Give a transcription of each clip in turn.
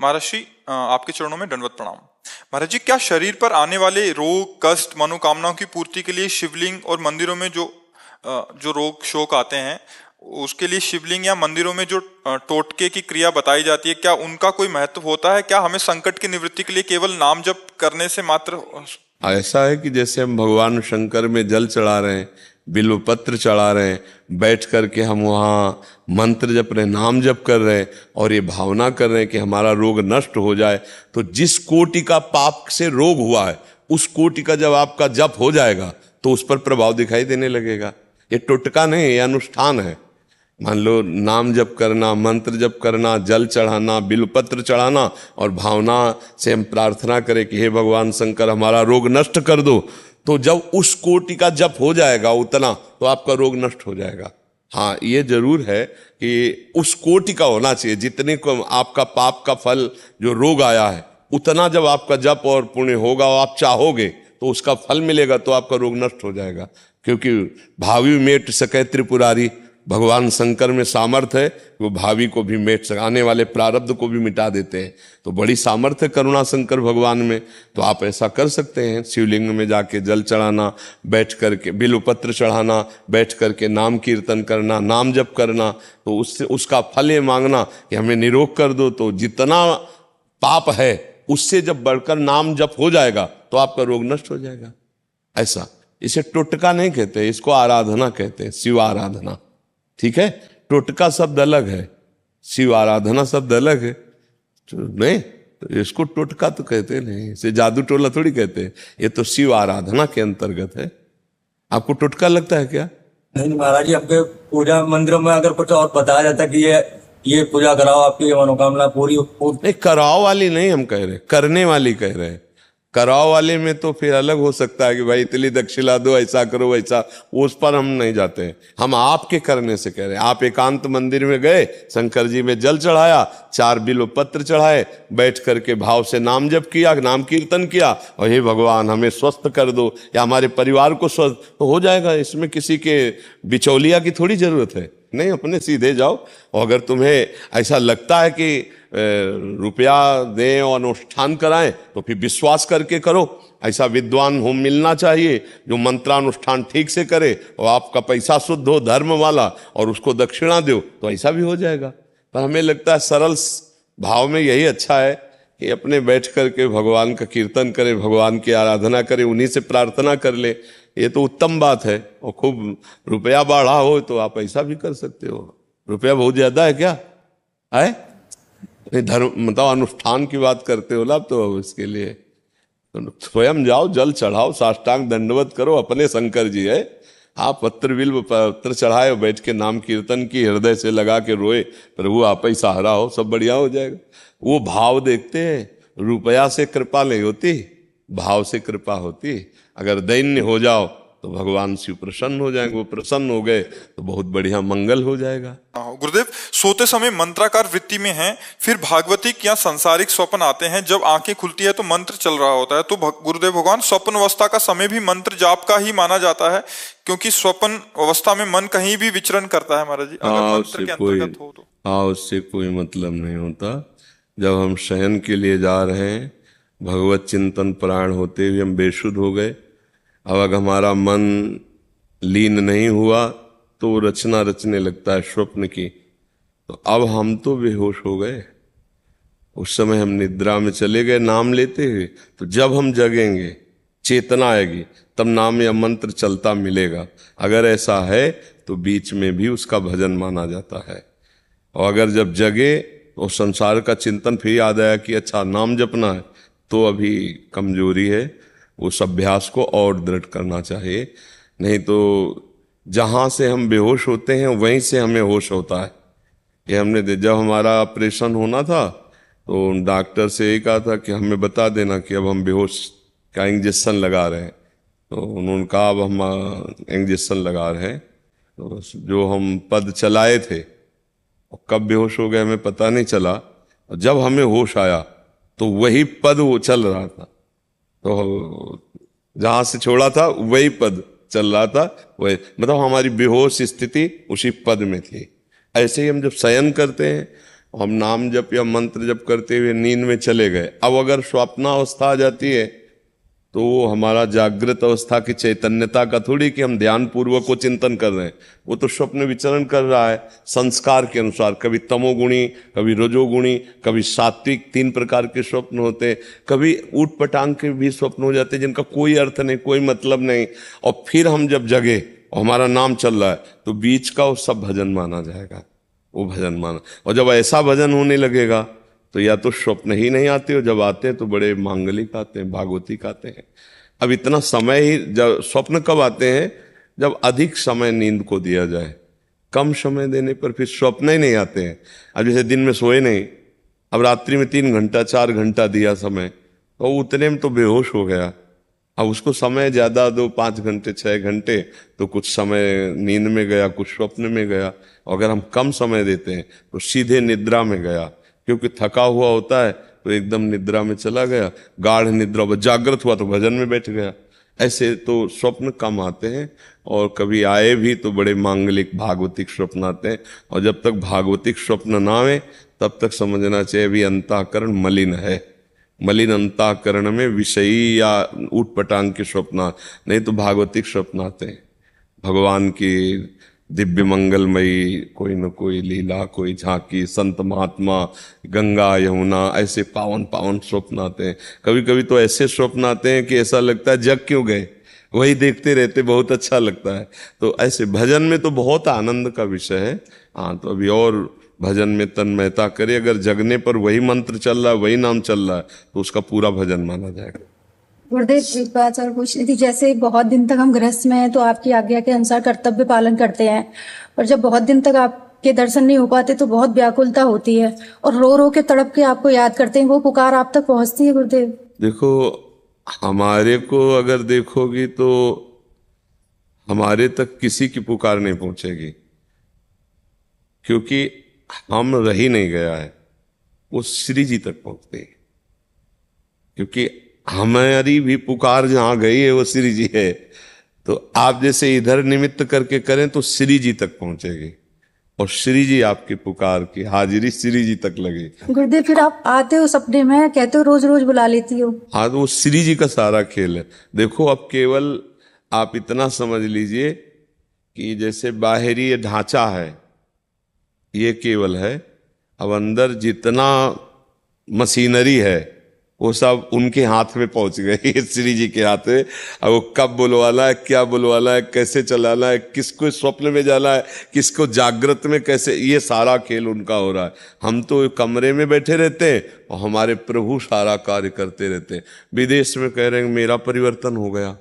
महाराज जी, आपके चरणों में दंडवत प्रणाम। महाराज जी, क्या शरीर पर आने वाले रोग, कष्ट, मनोकामनाओं की पूर्ति के लिए शिवलिंग और मंदिरों में जो रोग शोक आते हैं, उसके लिए शिवलिंग या मंदिरों में जो टोटके की क्रिया बताई जाती है, क्या उनका कोई महत्व होता है? क्या हमें संकट की निवृत्ति के लिए केवल नाम जप करने से मात्र? ऐसा है कि जैसे हम भगवान शंकर में जल चढ़ा रहे हैं, बिल्व पत्र चढ़ा रहे हैं, बैठ करके हम वहाँ मंत्र जप रहे हैं, नाम जप कर रहे हैं और ये भावना कर रहे हैं कि हमारा रोग नष्ट हो जाए, तो जिस कोटि का पाप से रोग हुआ है उस कोटि का जब आपका जप हो जाएगा तो उस पर प्रभाव दिखाई देने लगेगा। ये टोटका नहीं, ये अनुष्ठान है। मान लो नाम जप करना, मंत्र जप करना, जल चढ़ाना, बिल्वपत्र चढ़ाना और भावना से हम प्रार्थना करें कि हे भगवान शंकर हमारा रोग नष्ट कर दो, तो जब उस कोटि का जप हो जाएगा उतना, तो आपका रोग नष्ट हो जाएगा। हाँ, ये जरूर है कि उस कोटि का होना चाहिए, जितने को आपका पाप का फल जो रोग आया है उतना जब आपका जप और पुण्य होगा और आप चाहोगे तो उसका फल मिलेगा, तो आपका रोग नष्ट हो जाएगा। क्योंकि भावी मेट सकै त्रिपुरारी, भगवान शंकर में सामर्थ्य है, वो भावी को भी मेट सके, आने वाले प्रारब्ध को भी मिटा देते हैं। तो बड़ी सामर्थ्य करुणा शंकर भगवान में। तो आप ऐसा कर सकते हैं, शिवलिंग में जाके जल चढ़ाना, बैठ करके बिल्वपत्र चढ़ाना, बैठ करके नाम कीर्तन करना, नाम जप करना, तो उससे उसका फल ये मांगना कि हमें निरोग कर दो। तो जितना पाप है उससे जब बढ़कर नाम जप हो जाएगा तो आपका रोग नष्ट हो जाएगा। ऐसा, इसे टोटका नहीं कहते, इसको आराधना कहते हैं, शिव आराधना। ठीक है, टोटका शब्द अलग है, शिव आराधना शब्द अलग है। तो नहीं, तो इसको टोटका तो कहते नहीं, इसे जादू टोला थोड़ी कहते हैं, ये तो शिव आराधना के अंतर्गत है। आपको टोटका लगता है क्या? नहीं महाराज जी, आपके पूजा मंदिरों में अगर कुछ और बताया जाता कि ये पूजा कराओ आपकी ये मनोकामना पूरी नहीं, कराव वाली नहीं हम कह रहे, करने वाली कह रहे हैं। कराव वाले में तो फिर अलग हो सकता है कि भाई इतनी दक्षिणा दो, ऐसा करो वैसा, उस पर हम नहीं जाते हैं। हम आपके करने से कह रहे हैं। आप एकांत मंदिर में गए, शंकर जी में जल चढ़ाया, 4 बिल्व पत्र चढ़ाए, बैठ करके भाव से नाम जप किया, नाम कीर्तन किया और हे भगवान हमें स्वस्थ कर दो या हमारे परिवार को स्वस्थ, तो हो जाएगा। इसमें किसी के बिचौलिया की थोड़ी जरूरत है। नहीं, अपने सीधे जाओ। और अगर तुम्हें ऐसा लगता है कि रुपया दें और अनुष्ठान कराएं तो फिर विश्वास करके करो। ऐसा विद्वान हो मिलना चाहिए जो मंत्रानुष्ठान ठीक से करे और आपका पैसा शुद्ध हो, धर्म वाला, और उसको दक्षिणा दो, तो ऐसा भी हो जाएगा। पर हमें लगता है सरल भाव में यही अच्छा है कि अपने बैठ करके भगवान का कीर्तन करे, भगवान की आराधना करे, उन्हीं से प्रार्थना कर ले। ये तो उत्तम बात है। और खूब रुपया बढ़ा हो तो आप ऐसा भी कर सकते हो। रुपया बहुत ज्यादा है क्या? है नहीं, धर्म मतलब अनुष्ठान की बात करते हो ना, तो इसके लिए तो स्वयं जाओ, जल चढ़ाओ, साष्टांग दंडवत करो, अपने शंकर जी है। आप पत्र बिल्व पत्र चढ़ाए, बैठ के नाम कीर्तन की, हृदय से लगा के रोए, प्रभु आप ही सहारा हो, सब बढ़िया हो जाएगा। वो भाव देखते हैं, रुपया से कृपा नहीं होती, भाव से कृपा होती। अगर दैन्य हो जाओ तो भगवान शिव प्रसन्न हो जाएंगे, वो प्रसन्न हो गए तो बहुत बढ़िया मंगल हो जाएगा। गुरुदेव, सोते समय मंत्राकार वृत्ति में हैं, फिर भागवतिक या संसारिक स्वप्न आते हैं। जब आंखें खुलती है तो मंत्र चल रहा होता है, तो गुरुदेव भगवान स्वप्न अवस्था का समय भी मंत्र जाप का ही माना जाता है, क्योंकि स्वप्न अवस्था में मन कहीं भी विचरण करता है। महाराज जी, अगर मंत्र के अंतर्गत हो तो? हाँ, उससे कोई मतलब नहीं होता। जब हम शयन के लिए जा रहे हैं, भगवत चिंतन प्राण होते हुए हम बेसुध हो गए, अब अगर हमारा मन लीन नहीं हुआ तो वो रचना रचने लगता है स्वप्न की। तो अब हम तो बेहोश हो गए, उस समय हम निद्रा में चले गए नाम लेते हुए। तो जब हम जगेंगे, चेतना आएगी, तब नाम या मंत्र चलता मिलेगा। अगर ऐसा है तो बीच में भी उसका भजन माना जाता है। और अगर जब जगे तो संसार का चिंतन फिर याद आया कि अच्छा नाम जपना है, तो अभी कमजोरी है, उस अभ्यास को और दृढ़ करना चाहिए। नहीं तो जहाँ से हम बेहोश होते हैं वहीं से हमें होश होता है। ये हमने जब हमारा ऑपरेशन होना था तो डॉक्टर से ये कहा था कि हमें बता देना कि अब हम बेहोश का इंजेक्शन लगा रहे हैं। तो उन्होंने कहा अब हम इंजेक्शन लगा रहे हैं। तो जो हम पद चलाए थे कब बेहोश हो गए हमें पता नहीं चला। और जब हमें होश आया तो वही पद वो चल रहा था, तो जहां से छोड़ा था वही पद चल रहा था, वही मतलब हमारी बेहोश स्थिति उसी पद में थी। ऐसे ही हम जब शयन करते हैं हम नाम जप या मंत्र जप करते हुए नींद में चले गए। अब अगर स्वप्नावस्था आ जाती है तो वो हमारा जागृत अवस्था की चैतन्यता का थोड़ी कि हम ध्यान पूर्वक को चिंतन कर रहे हैं, वो तो स्वप्न विचरण कर रहा है संस्कार के अनुसार। कभी तमोगुणी, कभी रजोगुणी, कभी सात्विक, 3 प्रकार के स्वप्न होते हैं। कभी ऊट पटांग के भी स्वप्न हो जाते हैं जिनका कोई अर्थ नहीं, कोई मतलब नहीं। और फिर हम जब जगे और हमारा नाम चल रहा है तो बीच का वो सब भजन माना जाएगा, वो भजन माना। और जब ऐसा भजन होने लगेगा तो या तो स्वप्न ही नहीं आते, हो जब आते हैं तो बड़े मांगलिक आते हैं, भागवतिक आते हैं। अब इतना समय ही, जब स्वप्न कब आते हैं, जब अधिक समय नींद को दिया जाए। कम समय देने पर फिर स्वप्न ही नहीं आते हैं। अब जैसे दिन में सोए नहीं, अब रात्रि में 3 घंटा 4 घंटा दिया समय, तो उतने में तो बेहोश हो गया। अब उसको समय ज्यादा दो, 5 घंटे 6 घंटे, तो कुछ समय नींद में गया, कुछ स्वप्न में गया। अगर हम कम समय देते हैं तो सीधे निद्रा में गया, क्योंकि थका हुआ होता है तो एकदम निद्रा में चला गया, गाढ़ निद्रा। जागृत हुआ तो भजन में बैठ गया। ऐसे तो स्वप्न कम आते हैं, और कभी आए भी तो बड़े मांगलिक भागवतिक स्वप्न आते हैं। और जब तक भागवतिक स्वप्न ना आए तब तक समझना चाहिए अभी अंतःकरण मलिन है। मलिन अंतःकरण में विषयी या ऊट पटांग के स्वप्न, नहीं तो भागवतिक स्वप्न आते हैं। भगवान की दिव्य मंगलमयी कोई न कोई लीला, कोई झांकी, संत महात्मा, गंगा यमुना, ऐसे पावन पावन स्वप्न आते हैं। कभी कभी तो ऐसे स्वप्न आते हैं कि ऐसा लगता है जग क्यों गए, वही देखते रहते, बहुत अच्छा लगता है। तो ऐसे भजन में तो बहुत आनंद का विषय है। हाँ, तो अभी और भजन में तन्मयता करे। अगर जगने पर वही मंत्र चल रहा है, वही नाम चल रहा है, तो उसका पूरा भजन माना जाएगा। गुरुदेव, एक बात और पूछनी थी। जैसे बहुत दिन तक हम गृहस्थ में हैं तो आपकी आज्ञा के अनुसार कर्तव्य पालन करते हैं, और जब बहुत दिन तक आपके दर्शन नहीं हो पाते तो बहुत व्याकुलता होती है, और रो रो के तड़प के आपको याद करते हैं। वो पुकार आप तक पहुंचती है गुरुदेव? देखो, हमारे को अगर देखोगी तो हमारे तक किसी की पुकार नहीं पहुंचेगी, क्योंकि हम रही नहीं गया है, वो श्री जी तक पहुंचते हैं। क्योंकि हमारी भी पुकार जहां गई है वो श्री जी है। तो आप जैसे इधर निमित्त करके करें तो श्री जी तक पहुंचेगी, और श्री जी आपकी पुकार की हाजिरी श्री जी तक लगेगी। गुरुदेव, फिर आप आते हो सपने में, कहते हो रोज रोज बुला लेती हो। हाँ, तो वो श्री जी का सारा खेल है। देखो, अब केवल आप इतना समझ लीजिए कि जैसे बाहरी ये ढांचा है, ये केवल है। अब अंदर जितना मशीनरी है वो सब उनके हाथ में पहुंच गई, श्री जी के हाथ में। अब वो कब बुलवाना है, क्या बुलवाना है, कैसे चलाना है, किसको स्वप्न में जाना है, किसको जागृत में कैसे, ये सारा खेल उनका हो रहा है। हम तो कमरे में बैठे रहते हैं और हमारे प्रभु सारा कार्य करते रहते हैं। विदेश में कह रहे हैं मेरा परिवर्तन हो गया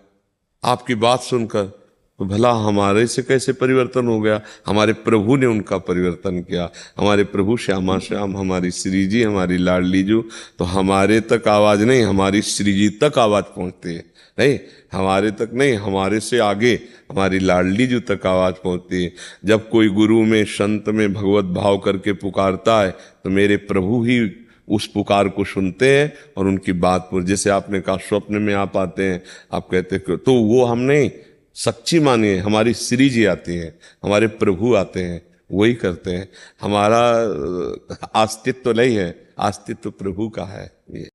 आपकी बात सुनकर, तो भला हमारे से कैसे परिवर्तन हो गया? हमारे प्रभु ने उनका परिवर्तन किया। हमारे प्रभु श्यामा श्याम, हमारी श्री जी, हमारी लाडली जी, तो हमारे तक आवाज नहीं, हमारी श्री जी तक आवाज पहुंचती है। नहीं, हमारे तक नहीं, हमारे से आगे हमारी लाडली जी तक आवाज पहुंचती है। जब कोई गुरु में, संत में भगवत भाव करके पुकारता है तो मेरे प्रभु ही उस पुकार को सुनते हैं और उनकी बात पर, जैसे आपने कहा स्वप्न में आप आते हैं, आप कहते हैं, तो वो हम नहीं, सच्ची मानिए हमारी श्री जी आती है, हमारे प्रभु आते हैं, वही करते हैं। हमारा अस्तित्व नहीं है, अस्तित्व प्रभु का है। ये